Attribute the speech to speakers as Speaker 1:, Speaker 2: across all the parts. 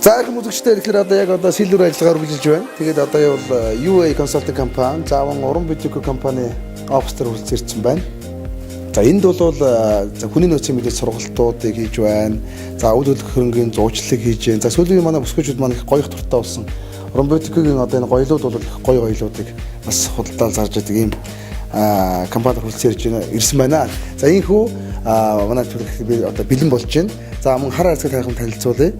Speaker 1: За их үзэгчдээ тэгэхээр одоо яг одоо сэлбэр ажиллагаар үргэлжилж байна. Тэгээд одоо бол UA Consulting компани, зааван уран бүтээх компани офстер үйлчилж байна. За энд бол хүний нөөцийн мэдээ сургалтуудыг хийж байна. За үйл хөдлөх хөрөнгөний зуучлалыг хийж байна. За сүүлийн манай бүсгүйчүүд маань их гоё их туртаа болсон. Уран бүтэхийн одоо энэ гоёлууд бол их гоё гоёлуудыг бас худалдаан зарж байгаа юм компани хөлсөрж ирсэн байна. За ийхүү манай би одоо бэлэн болж байна. За мөн хар харцаг тайхан танилцуулъя.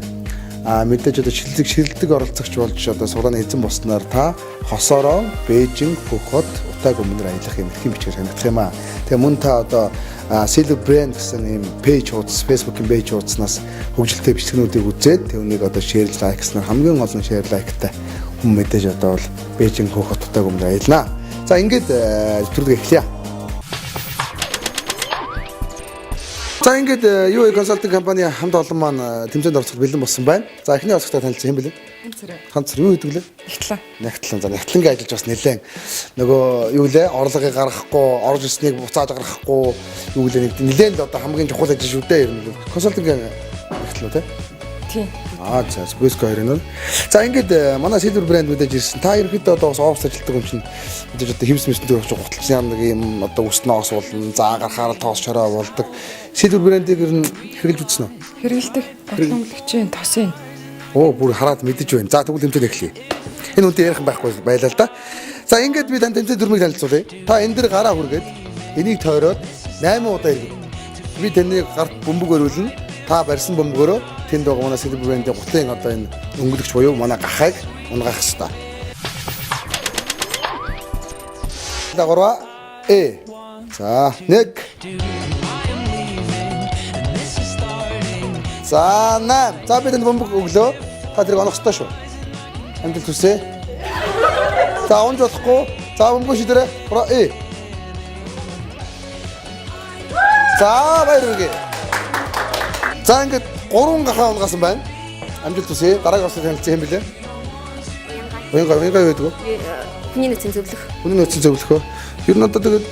Speaker 1: Мэдээж одоо шилдэг оролцогч болж одоо сурааны эзэн болсноор та хосороо Бээжин, Пхукот, Утаг өмнөр аялах юм эрхэм бичгээр хандах юм аа. Тэгээ мөн та одоо Silver Brand гэсэн ийм пэйж хуудас, Facebook-ийн пэйж хуудаснаас хөгжилтэй бичлэгнүүдийг үзээд түүнийг одоо share like гэснээр хамгийн олон share like-тай хүн мэдээж одоо бол Бээжин, Пхукот, Утаг өмнөр аялнаа. За ингээд түрдэг эхлэе. За ингээд UA Consulting компани хамт олон маань тэмцээнд оролцох бэлэн болсон байна. За эхний оролцогчтой танилцсан юм бэлээ. Ганцэр юу хийдэг лээ? Нягтлан. Нягтлан. За нягтлангийн ажиллаж бас нэлээд нөгөө юу лээ? Орлогыг гаргахгүй, орж ирснийг буцааж гаргахгүй юу лээ нэлээд одоо хамгийн чухал ажил шүү дээ ер нь. Консалтингийн нягтлан тий. Тийм. За Бэско хоёрын. За ингээд манай Silver Brand мэдээж ирсэн. Та ерөөхдөө одоо бас офс ажилтдаг юм чинь мэдээж одоо хевс мэсэндээ явж гуталцсан нэг юм одоо өснөөс болно. За гарахаар тоос чороо болдог. Silver Brand-ийг ер нь хэрэглэж үзсэн үү? Хэрэгэлдэг. Бодлогочлогчийн тосын. Оо бүр хараад мэдэж байна. За тэгвэл тэмцээн эхлэе. Энэ үнтэй ярих байхгүй байлаа л да. За ингээд би тань тэмцээн дөрмийг танилцуулъя. Та энэ дэр гараа хүргээд энийг тойроод 8 удаа иргэн. Би таны гарт бөмбөг өрүүлнэ. Та барьсан бөмбөгөөрөө тэнд байгаа манай Silver Brand-ийн гутлын одоо энэ өнгөлөгч буюу манай гахайг унгаах хэрэгтэй. Дагавар За 1 За 8. За бид энэ бөмбөг өглөө. Та тэрийг онох ёстой шүү. Амжилт хүсье. За унж болохгүй. За бөмбөг шидэрэ. За баярлалаа. За ингээд 3 гахаа унгасан байна. Амжилт хүсье. Дараагийн осоо танилцсан юм билээ. Уянга байдаг уу?
Speaker 2: Хүний нөөцийн зөвлөх.
Speaker 1: Хүний нөөцийн зөвлөхөө. Ер нь одоо тэгээд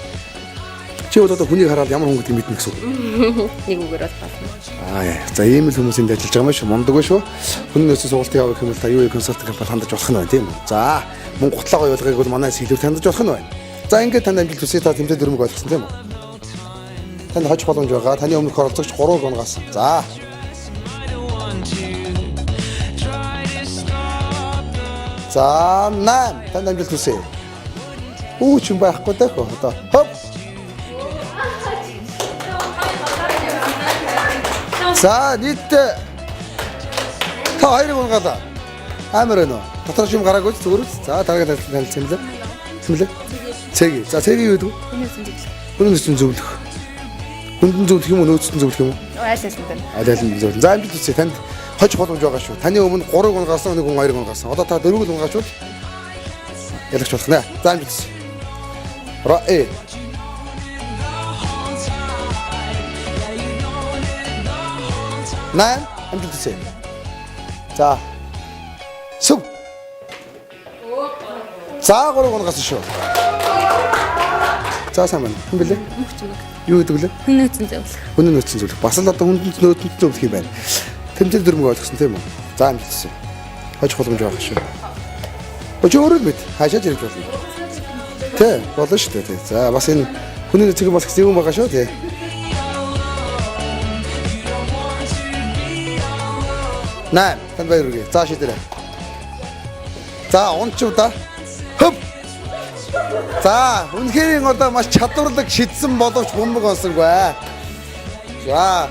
Speaker 1: чи бол одоо хүнийг хараад ямар хүн гэдгийг мэднэ гэсэн үг.
Speaker 2: Нэг үгээр бол болно.
Speaker 1: За ийм л хүмүүс энд ажиллаж байгаа юм шүү. Мундаг ба шүү. Хүний нөөцийн сургалтын явах юм бол та UA Consulting компани хандаж болох нь байна тийм үү? За мөн гутлаа гоё болгоёг бол манай Silver хандаж болох нь байна. За ингээд танд амжилт хүсье. Та тэмцээн дөрмөг ойлгосон тийм үү? Танд хож боломж байгаа. Таны өмнөх оролцогч 3 унгасан. За. За 8. Танд амжилт хүсье. Үуч юм байхгүй даа хөө одоо. Хоп. За нийт та хоёрыг унгаалаа. Амар байна уу? Дотор юм гараагүй зүгээр үү? За дараагийн танилцсан юм лээ. Тэмлээ. Цэгийн. За цэгийн юу гэдэг вэ? Хүний нөөцийн зөвлөх. Хүндэн зөвлөх юм уу, нөөцийн зөвлөх юм уу? Аль зөвлөх. За амжилт хүсье. Танд хож боломж байгаа шүү. Таны өмнө 3 унгаасан, 1 2 унгаасан. Одоо та 4-г унгаачвал ялагч болох нэ. За амжилт хүсье. 9 амжилт хүсье. За. Сүм. За 3 унгасан шүү. За сайн байна. Хэн бэлээ? Юу гэдэг лээ?
Speaker 2: Хүний нөөцийн зөвлөх.
Speaker 1: Хүний нөөцийн зөвлөх. Бас л одоо хүнд нөөцийн зөвлөх юм байна. Тэмцэл дөрмөг ойлгосон тийм үү? За амжилт хүсье. Хож боломж байгаа шүү. Өчигдөр өөрөө мэд хаашаа jirж болно. Тэ болно шүү дээ. За бас энэ хүний нөөцийн бас хэсэг юм байгаа шүү тий. Наа, тань баяргүй. За шидэрэ. За унчив да. Хөп. За, үнэхээр одоо маш чадварлаг шидсэн боловч бөмбөг онсонгүй. За.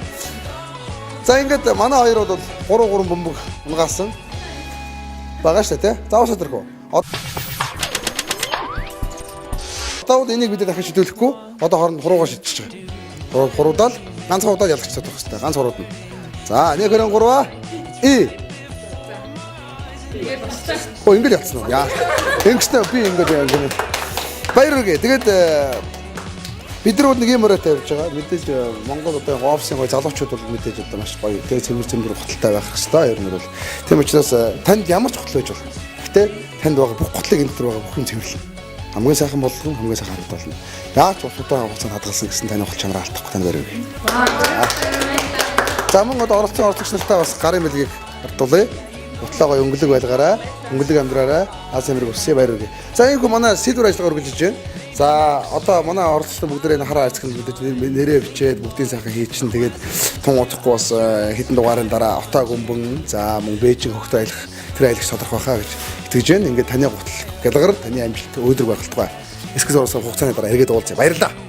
Speaker 1: За ингээд манай хоёр бол 3 бөмбөг унгаасан. Бага шүү дээ, тий. За уусаа тэрхүү. Одоо энийг бид дахиж шидүүлэхгүй. Одоо хооронд хуруугаа шидчихэж байгаа. Хуруудаал ганцхан удаа ялгч чадах хэрэгтэй. Ганц хурууд нь. За, 1 2 3 ингээд явцсан уу? Яа. Ингэснэ би ингээд юм. Баяргүй. Тэгээд бид нар нэг юм өрөөтэй явж байгаа. Мэдээж Монгол одоо офисын гой залуучууд бол мэдээж одоо маш гоё. Тэгээд цэмэр гуталтай байх хэрэгтэй ер нь бол. Тийм учраас танд ямар ч гутал байж болно. Гэтэ танд байгаа бүх гутлыг энэ төр байгаа бүх юм цэвэрлэн. Хамгийн сайхан болгон хамгийн сайхан харагд болно. Яаж ч удаан хугацаанд хадгалсан гэсэн таны хол чанараа алдахгүй танд баяргүй. За мөн одоо оролцогч нартаа бас гарын мэлгийг хардуулъя. Утлаа гоё өнгөлөг байлгаараа, өнгөлөг амьдраараа, аз амирыг өсөе баяр үргээ. За энэ манай сэдвэр ажиллагаа үргэлжлэж байна. За одоо манай оролцогчдод бүгдээ хараа арцхан мэдээж нэрээ бичээд бүгдийн сайхан хийчин тэгээд тун удахгүй бас хэдэн дугаарын дараа отоо гүмбэн за мөн Бээжин хогт аялах тэр аялагч тодорхой хаа гэж итгэж байна. Ингээд таны гутал гялгар таны амжилт өөдрөг байх болтугай. Эскээс орсон хугацааны дараа эргээд уулзъя. Баярлалаа.